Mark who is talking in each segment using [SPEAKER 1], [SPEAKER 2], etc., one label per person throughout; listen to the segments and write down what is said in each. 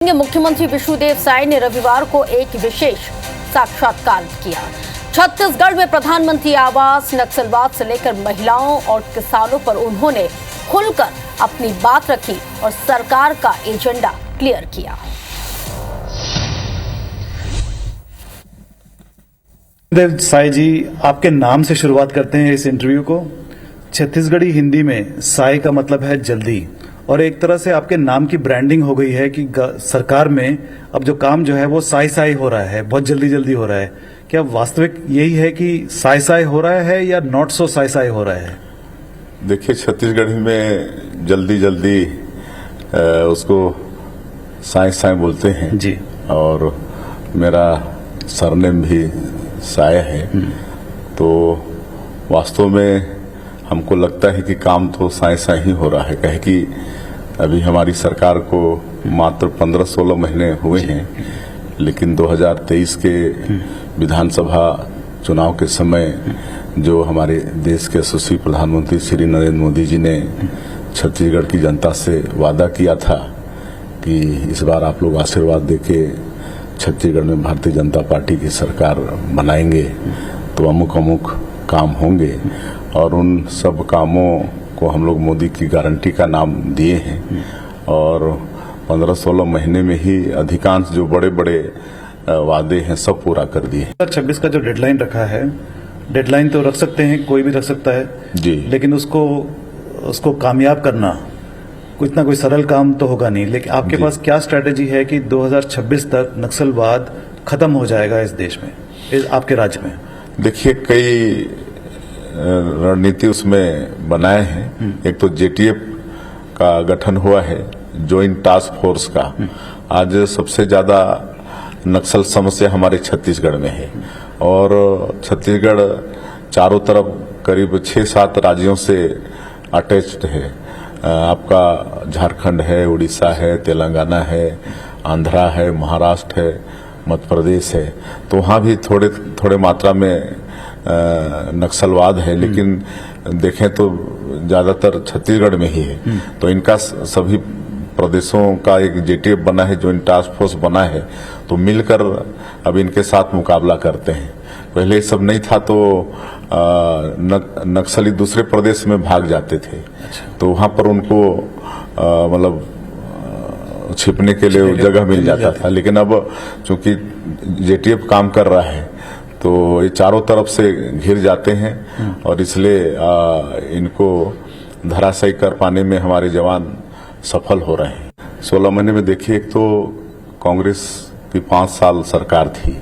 [SPEAKER 1] मुख्यमंत्री विष्णुदेव साय ने रविवार को एक विशेष साक्षात्कार किया। छत्तीसगढ़ में प्रधानमंत्री आवास, नक्सलवाद से लेकर महिलाओं और किसानों पर उन्होंने खुलकर अपनी बात रखी और सरकार का एजेंडा क्लियर किया।
[SPEAKER 2] देव साय जी, आपके नाम से शुरुआत करते हैं इस इंटरव्यू को। छत्तीसगढ़ी हिंदी में साय का मतलब है जल्दी, और एक तरह से आपके नाम की ब्रांडिंग हो गई है कि सरकार में अब जो काम जो है वो साय साय हो रहा है, बहुत जल्दी जल्दी हो रहा है। क्या वास्तविक यही है कि साय साय हो रहा है या नॉट सो साय साय हो रहा है?
[SPEAKER 3] देखिए, छत्तीसगढ़ी में जल्दी जल्दी उसको साय साय बोलते हैं
[SPEAKER 2] जी,
[SPEAKER 3] और मेरा सरनेम भी साय है। तो वास्तव में हमको लगता है कि काम तो साय साय ही हो रहा है, कहे कि अभी हमारी सरकार को मात्र 15-16 महीने हुए हैं, लेकिन 2023 के विधानसभा चुनाव के समय जो हमारे देश के यशस्वी प्रधानमंत्री श्री नरेंद्र मोदी जी ने छत्तीसगढ़ की जनता से वादा किया था कि इस बार आप लोग आशीर्वाद देके छत्तीसगढ़ में भारतीय जनता पार्टी की सरकार बनाएंगे तो अमुक अमुक काम होंगे, और उन सब कामों को हम लोग मोदी की गारंटी का नाम दिए हैं और 15-16 महीने में ही अधिकांश जो बड़े बड़े वादे हैं सब पूरा कर दिए।
[SPEAKER 2] 2026 का जो डेडलाइन रखा है, डेडलाइन तो रख सकते हैं, कोई भी रख सकता है
[SPEAKER 3] जी, लेकिन
[SPEAKER 2] उसको कामयाब करना कुछ ना कोई सरल काम तो होगा नहीं। लेकिन आपके पास क्या स्ट्रेटेजी है कि 2026 तक नक्सलवाद खत्म हो जाएगा इस देश में, आपके राज्य में?
[SPEAKER 3] देखिए, कई रणनीति उसमें बनाए हैं। एक तो जेटीएफ का गठन हुआ है, ज्वाइंट टास्क फोर्स का। आज सबसे ज्यादा नक्सल समस्या हमारे छत्तीसगढ़ में है, और छत्तीसगढ़ चारों तरफ करीब 6-7 राज्यों से अटैच्ड है। आपका झारखंड है, उड़ीसा है, तेलंगाना है, आंध्रा है, महाराष्ट्र है, मध्य प्रदेश है। तो वहाँ भी थोड़े थोड़े मात्रा में नक्सलवाद है, लेकिन देखें तो ज्यादातर छत्तीसगढ़ में ही है। तो इनका सभी प्रदेशों का एक जेटीएफ बना है, जो टास्क फोर्स बना है, तो मिलकर अब इनके साथ मुकाबला करते हैं। पहले ये सब नहीं था तो नक्सली दूसरे प्रदेश में भाग जाते थे, तो वहां पर उनको मतलब छिपने के लिए जगह मिल जाता था। लेकिन अब चूंकि जेटीएफ काम कर रहा है तो ये चारों तरफ से घिर जाते हैं, और इसलिए इनको धराशायी कर पाने में हमारे जवान सफल हो रहे हैं। 16 महीने में देखिए, एक तो कांग्रेस की 5 साल सरकार थी,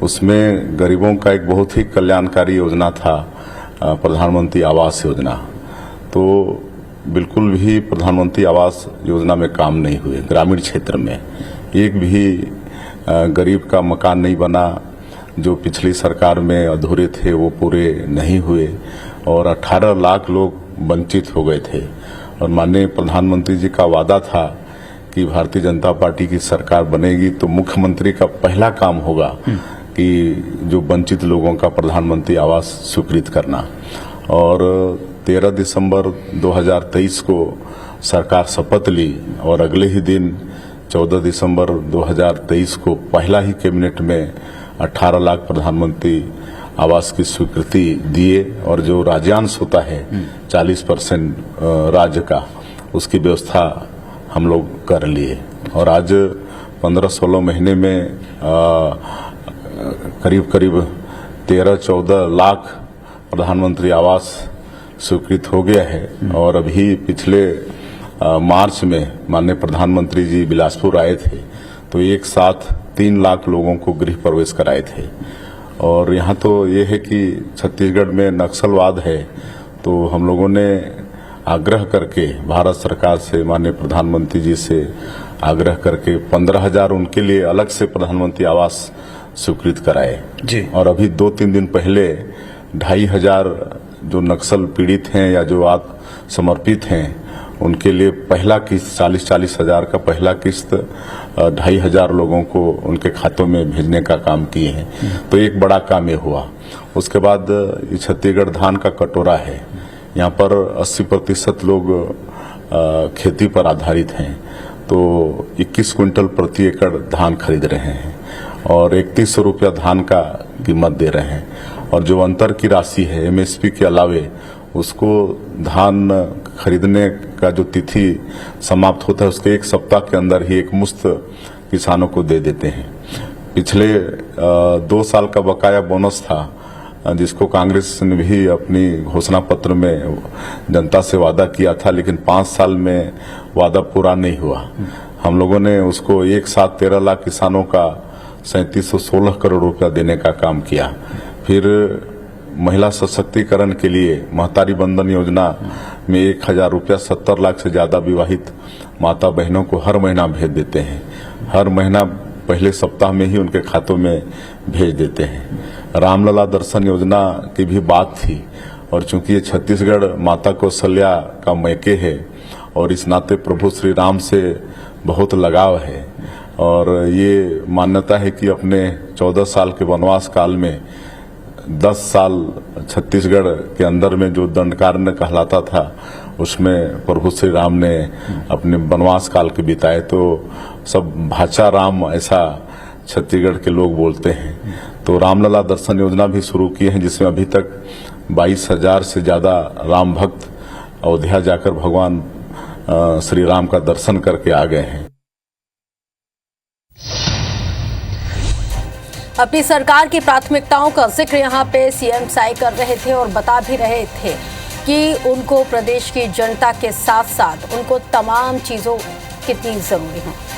[SPEAKER 3] उसमें गरीबों का एक बहुत ही कल्याणकारी योजना था, प्रधानमंत्री आवास योजना। तो बिल्कुल भी प्रधानमंत्री आवास योजना में काम नहीं हुए। ग्रामीण क्षेत्र में एक भी गरीब का मकान नहीं बना। जो पिछली सरकार में अधूरे थे वो पूरे नहीं हुए, और 18 लाख लोग वंचित हो गए थे। और माननीय प्रधानमंत्री जी का वादा था कि भारतीय जनता पार्टी की सरकार बनेगी तो मुख्यमंत्री का पहला काम होगा कि जो वंचित लोगों का प्रधानमंत्री आवास स्वीकृत करना। और 13 दिसंबर 2023 को सरकार शपथ ली, और अगले ही दिन 14 दिसंबर 2023 को पहला ही कैबिनेट में 18 लाख प्रधानमंत्री आवास की स्वीकृति दिए, और जो राज्यांश होता है 40% राज्य का, उसकी व्यवस्था हम लोग कर लिए। और आज 15-16 महीने में करीब करीब 13-14 लाख प्रधानमंत्री आवास स्वीकृत हो गया है। और अभी पिछले मार्च में माननीय प्रधानमंत्री जी बिलासपुर आए थे, तो एक साथ 3 लाख लोगों को गृह प्रवेश कराए थे। और यहाँ तो ये है कि छत्तीसगढ़ में नक्सलवाद है, तो हम लोगों ने आग्रह करके भारत सरकार से, माननीय प्रधानमंत्री जी से आग्रह करके 15,000 उनके लिए अलग से प्रधानमंत्री आवास स्वीकृत कराए
[SPEAKER 2] जी। और
[SPEAKER 3] अभी 2-3 दिन पहले 2,500 जो नक्सल पीड़ित हैं या जो आत्मसमर्पित हैं, उनके लिए पहला किस्त 40-40 हजार का पहला किस्त 2,500 लोगों को उनके खातों में भेजने का काम किए हैं। तो एक बड़ा काम ये हुआ। उसके बाद ये छत्तीसगढ़ धान का कटोरा है, यहाँ पर 80% लोग खेती पर आधारित हैं। तो 21 क्विंटल प्रति एकड़ धान खरीद रहे हैं और 3100 रुपया धान का कीमत दे रहे हैं। और जो अंतर की राशि है एमएसपी के अलावे उसको धान खरीदने का जो तिथि समाप्त होता है उसके एक सप्ताह के अंदर ही एक मुश्त किसानों को दे देते हैं। पिछले 2 साल का बकाया बोनस था जिसको कांग्रेस ने भी अपनी घोषणा पत्र में जनता से वादा किया था, लेकिन 5 साल में वादा पूरा नहीं हुआ। हम लोगों ने उसको एक साथ 13 लाख किसानों का 3716 करोड़ रुपया देने का काम किया। फिर महिला सशक्तिकरण के लिए महतारी बंधन योजना में 1000 रुपया 70 लाख से ज्यादा विवाहित माता बहनों को हर महीना भेज देते हैं। हर महीना पहले सप्ताह में ही उनके खातों में भेज देते हैं। रामलला दर्शन योजना की भी बात थी और चूंकि ये छत्तीसगढ़ माता कौशल्या का मैके है और इस नाते प्रभु श्री राम से बहुत लगाव है और ये मान्यता है कि अपने 14 साल के वनवास काल में 10 साल छत्तीसगढ़ के अंदर में जो दंडकारण्य कहलाता था उसमें प्रभु श्री राम ने अपने वनवास काल के बिताए, तो सब भाचा राम ऐसा छत्तीसगढ़ के लोग बोलते हैं। तो रामलला दर्शन योजना भी शुरू की है जिसमें अभी तक 22,000 से ज्यादा राम भक्त अयोध्या जाकर भगवान श्री राम का दर्शन करके आ गए हैं।
[SPEAKER 1] अपनी सरकार की प्राथमिकताओं का जिक्र यहाँ पे सीएम साई कर रहे थे और बता भी रहे थे कि उनको प्रदेश की जनता के साथ साथ उनको तमाम चीजों कितनी जरूरी है।